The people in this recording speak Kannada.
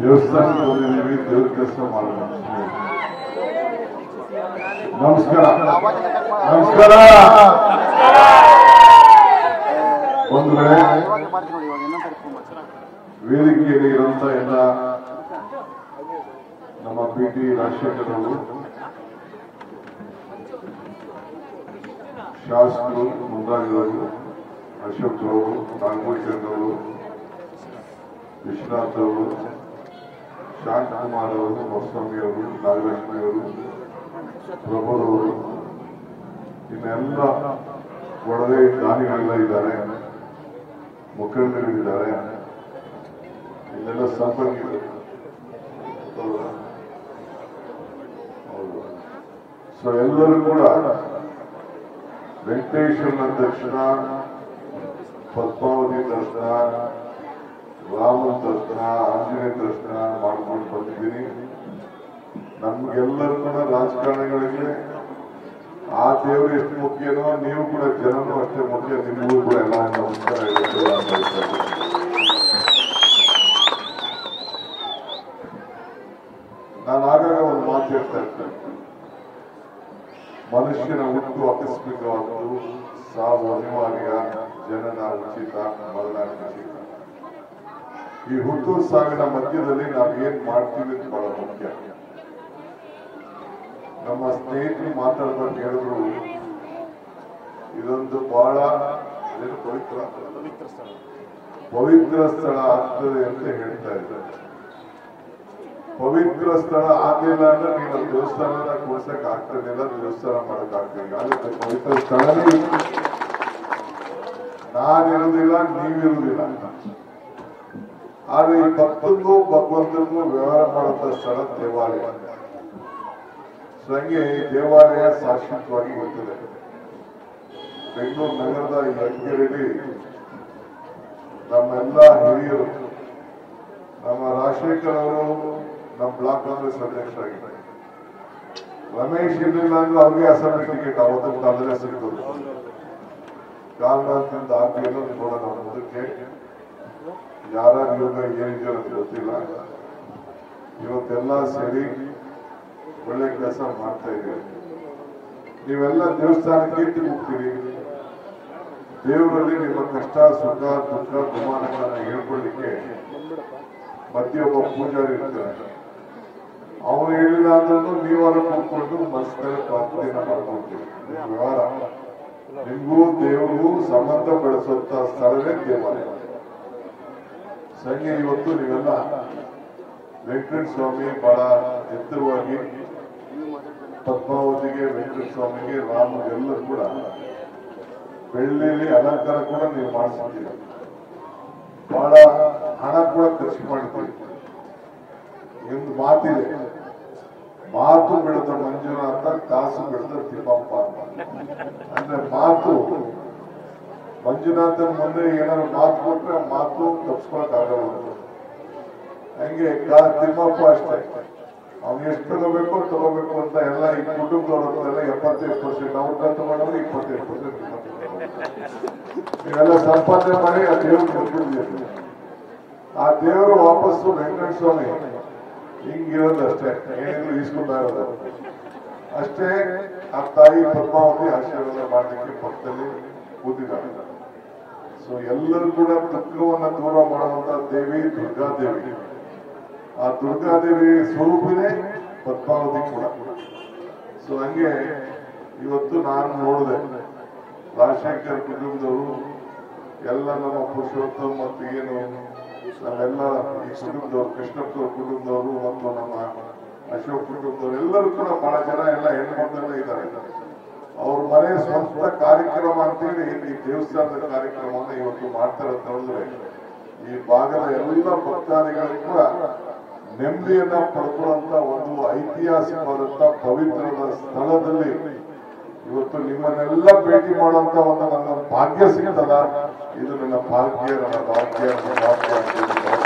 ದೇವಸ್ಥಾನಕ್ಕೆ ಬಂದಿದ್ದೀವಿ, ದೇವ್ರ ಕೆಲಸ ಮಾಡೋಣ. ನಮಸ್ಕಾರ ನಮಸ್ಕಾರ. ಒಂದು ವೇಳೆ ವೇದಿಕೆಯಲ್ಲಿ ಇರುವಂತ ಎಲ್ಲ ನಮ್ಮ PT ರಾಜಶೇಖರ್ ಅವರು, ಶಾಸಕರು ಮುಂದಾಗಿರೋರು, ಅಶೋಕ್ ಅವರು, ನಾಗಭೂಷಣ್ ಅವರು, ವಿಶ್ವನಾಥ್ ಅವರು, ಶಾಂತಕುಮಾರ್ ಅವರು, ಹೊಸಸ್ವಾಮಿ ಅವರು, ನಾಗಲಕ್ಷ್ಮಿ ಅವರು, ಪ್ರಭುರವರು, ಇನ್ನೆಲ್ಲ ಒಳಗೆ ದಾನಿಗಳೆಲ್ಲ ಇದ್ದಾರೆ, ಮುಖಂಡರಿದ್ದಾರೆ, ಇಲ್ಲೆಲ್ಲ ಸಂಪರ್ಕಿಗಳು. ಸೊ ಎಲ್ಲರೂ ಕೂಡ ವೆಂಕಟೇಶ್ವರನ ದರ್ಶನ, ಪದ್ಮಾವತಿ ದರ್ಶನ, ರಾಮನ ದರ್ಶನ, ಆಂಜನೇಯ ದರ್ಶನ ಮಾಡ್ಕೊಂಡು ಬಂದಿದ್ದೀನಿ. ನಮ್ಗೆಲ್ಲರೂ ಕೂಡ ರಾಜಕಾರಣಿಗಳಿಗೆ ಆ ದೇವರು ಎಷ್ಟು ಮುಖ್ಯನೋ ನೀವು ಕೂಡ ಜನನೂ ಅಷ್ಟೇ ಮುಖ್ಯ. ನಿಮಗೂ ಕೂಡ ಎಲ್ಲ ನಮಸ್ಕಾರ ಹೇಳಕ್ಕೆ ನಾನು ಆಗಾಗ ಒಂದು ಮಾತು ಹೇಳ್ತಾ ಇರ್ತೇನೆ, ಮನುಷ್ಯನ ಹುಟ್ಟು ಆಕಸ್ಮಿಕವಾದ್ದು, ಸಾವು ಅನಿವಾರ್ಯ, ಜನನ ಉಚಿತ, ಮರಣ ನಿಶ್ಚಿತ. ಈ ಹುಟ್ಟು ಸಾವಿನ ಮಧ್ಯದಲ್ಲಿ ನಾವೇನ್ ಮಾಡ್ತೀವಿ ಅಂತ ಬಹಳ ಮುಖ್ಯ. ನಮ್ಮ ಸ್ನೇಹಿತರು ಮಾತಾಡ್ಬೇಕು ಹೇಳಿದ್ರು, ಇದೊಂದು ಬಹಳ ಪವಿತ್ರ ಸ್ಥಳ ಆಗ್ತದೆ ಅಂತ ಹೇಳ್ತಾ ಇದ್ದಾರೆ. ಪವಿತ್ರ ಸ್ಥಳ ಆಗ್ಲಿಲ್ಲ ಅಂದ್ರೆ ನೀವು ದೇವಸ್ಥಾನ ಕೊಡ್ಸಕ್ ಆಗ್ತದಿಲ್ಲ, ದೇವಸ್ಥಾನ ಮಾಡಕ್ ಆಗ್ತದೆ. ಆಗುತ್ತೆ ಪವಿತ್ರ ಸ್ಥಳನೇ ನಾನಿರುವುದಿಲ್ಲ, ನೀವಿರುವುದಿಲ್ಲ. ಆದ್ರೆ ಈ ಭಕ್ತರಿಗೂ ಭಗವಂತನಿಗೂ ವ್ಯವಹಾರ ಮಾಡುವಂತ ಸ್ಥಳ ದೇವಾಲಯ. ಹಂಗೆ ಈ ದೇವಾಲಯ ಶಾಶ್ವತವಾಗಿ ಇರುತ್ತದೆ. ಬೆಂಗಳೂರು ನಗರದ ಈ ಹೆಗ್ಗೆರೆಯಲ್ಲಿ ನಮ್ಮೆಲ್ಲ ಹಿರಿಯರು, ನಮ್ಮ ರಾಜಶೇಖರ್ ಅವರು ನಮ್ಮ ಬ್ಲಾಕ್ ಕಾಂಗ್ರೆಸ್ ಅಧ್ಯಕ್ಷರಾಗಿದ್ದಾರೆ. ರಮೇಶ್ ಇರಲಿಲ್ಲ ಅಂದ್ರೆ ಅವ್ರಿಗೆ ಅಸೆಂಬ್ಲಿ ಟಿಕೆಟ್ ಅವತ್ತು ಕಾಲದಲ್ಲೇ ಸಿಗ್ತದೆ. ಕಾರಣದಿಂದ ಆಗ್ಲಿಲ್ಲ ನೋಡೋಣ. ಮುಂದಕ್ಕೆ ಯಾರ ಯೋಗ ಏನಿದೆಯೋ ಅಂತ ಗೊತ್ತಿಲ್ಲ. ಇವತ್ತೆಲ್ಲ ಸೇರಿ ಒಳ್ಳೆ ಕೆಲಸ ಮಾಡ್ತಾ ಇದ್ದೀವಿ. ನೀವೆಲ್ಲ ದೇವಸ್ಥಾನಕ್ಕೆ ಹೋಗ್ತೀರಿ. ದೇವರಲ್ಲಿ ನಿಮ್ಮ ಕಷ್ಟ, ಸುಖ, ದುಃಖ, ಗುಮಾನಗಳನ್ನ ಹೇಳ್ಕೊಳ್ಳಿಕ್ಕೆ ಮಧ್ಯೆ ಒಬ್ಬ ಪೂಜಾರಿ ಇರ್ತಾರೆ. ಅವನು ಹೇಳಿಲ್ಲ ಅಂದ್ರೂ ನೀವರ ಕೂತ್ಕೊಂಡು ಮನಸ್ಸಿನಲ್ಲಿ ಪ್ರಾರ್ಥನೆಯನ್ನ ಮಾಡ್ಕೊಳ್ತೀವಿ. ವ್ಯವಹಾರ ನಿಮಗೂ ದೇವರಿಗೂ ಸಂಬಂಧ ಬೆಳೆಸುವಂತ ಸ್ಥಳವೇ ದೇವಾಲಯ. ಸಂಜೆ ಇವತ್ತು ನೀವೆಲ್ಲ ವೆಂಕಟೇಶ್ವರ ಸ್ವಾಮಿ ಬಹಳ ಎತ್ತರವಾಗಿ, ಪದ್ಮಾವತಿಗೆ, ವೆಂಕಟೇಶ್ವರ ಸ್ವಾಮಿಗೆ, ರಾಮನಿಗೆ ಎಲ್ಲರೂ ಕೂಡ ಬೆಳ್ಳಿಲಿ ಅಲಂಕಾರ ಕೂಡ ನೀವು ಮಾಡಿಸ್ತೀರಿ. ಬಹಳ ಹಣ ಕೂಡ ಖರ್ಚು ಮಾಡ್ತೀವಿ. ಒಂದು ಮಾತಿದೆ, ಮಾತು ಬೆಳೆದ ಮಂಜುನಾಥ, ಕಾಸು ಬೆಳೆದ ತಿಮ್ಮಪ್ಪ ಅಂತ. ಅಂದ್ರೆ ಮಾತು ಮಂಜುನಾಥನ ಮುಂದೆ ಏನಾದ್ರು ಮಾತು ಕೊಟ್ರೆ ಆ ಮಾತು ತಪ್ಪಿಸ್ಕೊಳಕ್ ಆಗಲ್ಲ. ಹಂಗೆ ತಿಮ್ಮಪ್ಪ ಅಷ್ಟೇ, ಅವ್ನು ಎಷ್ಟು ತಗೋಬೇಕು ಅಂತ ಎಲ್ಲ ಈ ಕುಟುಂಬದವರೆಲ್ಲ 75% ಅವ್ರ ತಗೊಂಡ್ರೆ 25% ನೀವೆಲ್ಲ ಸಂಪಾದನೆ ಮಾಡಿ ಆ ದೇವ್ರು ಕೊಟ್ಬಿಟ್ಟಿದ್ದೀರಿ. ಆ ದೇವರು ವಾಪಸ್ಸು ವೆಂಕಟೇಶ್ವರ ಸ್ವಾಮಿ ಹಿಂಗಿರೋದು ಅಷ್ಟೇ, ಏನಿದ್ರು ಈಸ್ಕೊತಾ ಇರೋದು ಅಷ್ಟೇ. ಆ ತಾಯಿ ಪದ್ಮಾವತಿ ಆಶೀರ್ವಾದ ಮಾಡಲಿಕ್ಕೆ ಪಕ್ಕದಲ್ಲಿ ಕೂತಿದ್ದಾರೆ. ಸೊ ಎಲ್ಲರೂ ಕೂಡ ದುಃಖವನ್ನ ದೂರ ಮಾಡುವಂತ ದೇವಿ ದುರ್ಗಾದೇವಿ. ಆ ದುರ್ಗಾದೇವಿ ಸ್ವರೂಪಿನೇ ಪದ್ಮಾವತಿ ಕೂಡ. ಸೊ ಹಂಗೆ ಇವತ್ತು ನಾನು ನೋಡಿದೆ, ರಾಜಶೇಖರ್ ಕುಟುಂಬದವರು ಎಲ್ಲ ನಮ್ಮ ಪುರುಷೋತ್ತಮ್ ಮತ್ತು ಏನು ನಮ್ಮೆಲ್ಲ ಈ ಕುಟುಂಬದವರು, ಕೃಷ್ಣಪ್ಪವ್ರ ಕುಟುಂಬದವರು ಮತ್ತು ನಮ್ಮ ಅಶೋಕ್ ಕುಟುಂಬದವರು ಎಲ್ಲರೂ ಕೂಡ ಬಹಳ ಜನ ಎಲ್ಲ ಹೆಣ್ಮಕ್ಳೆಲ್ಲ ಇದ್ದಾರೆ. ಅವ್ರ ಮನೆ ಸ್ವಂತ ಕಾರ್ಯಕ್ರಮ ಅಂತೇಳಿ ಈ ದೇವಸ್ಥಾನದ ಕಾರ್ಯಕ್ರಮವನ್ನು ಇವತ್ತು ಮಾಡ್ತಾರೆ ಅಂತ ಹೇಳಿದ್ರೆ, ಈ ಭಾಗದ ಎಲ್ಲ ಭಕ್ತಾದಿಗಳು ಕೂಡ ನೆಮ್ಮದಿಯನ್ನ ಪಡ್ಕೊಳ್ಳುವಂತ ಒಂದು ಐತಿಹಾಸಿಕವಾದಂತ ಪವಿತ್ರದ ಸ್ಥಳದಲ್ಲಿ ಇವತ್ತು ನಿಮ್ಮನ್ನೆಲ್ಲ ಭೇಟಿ ಮಾಡುವಂತ ಒಂದು ನನ್ನ ಭಾಗ್ಯ ಸಿಗ್ತದ. ಇದು ನನ್ನ ಭಾಗ್ಯ, ನನ್ನ ಭಾಗ್ಯ, ನನ್ನ ಭಾಗ್ಯ.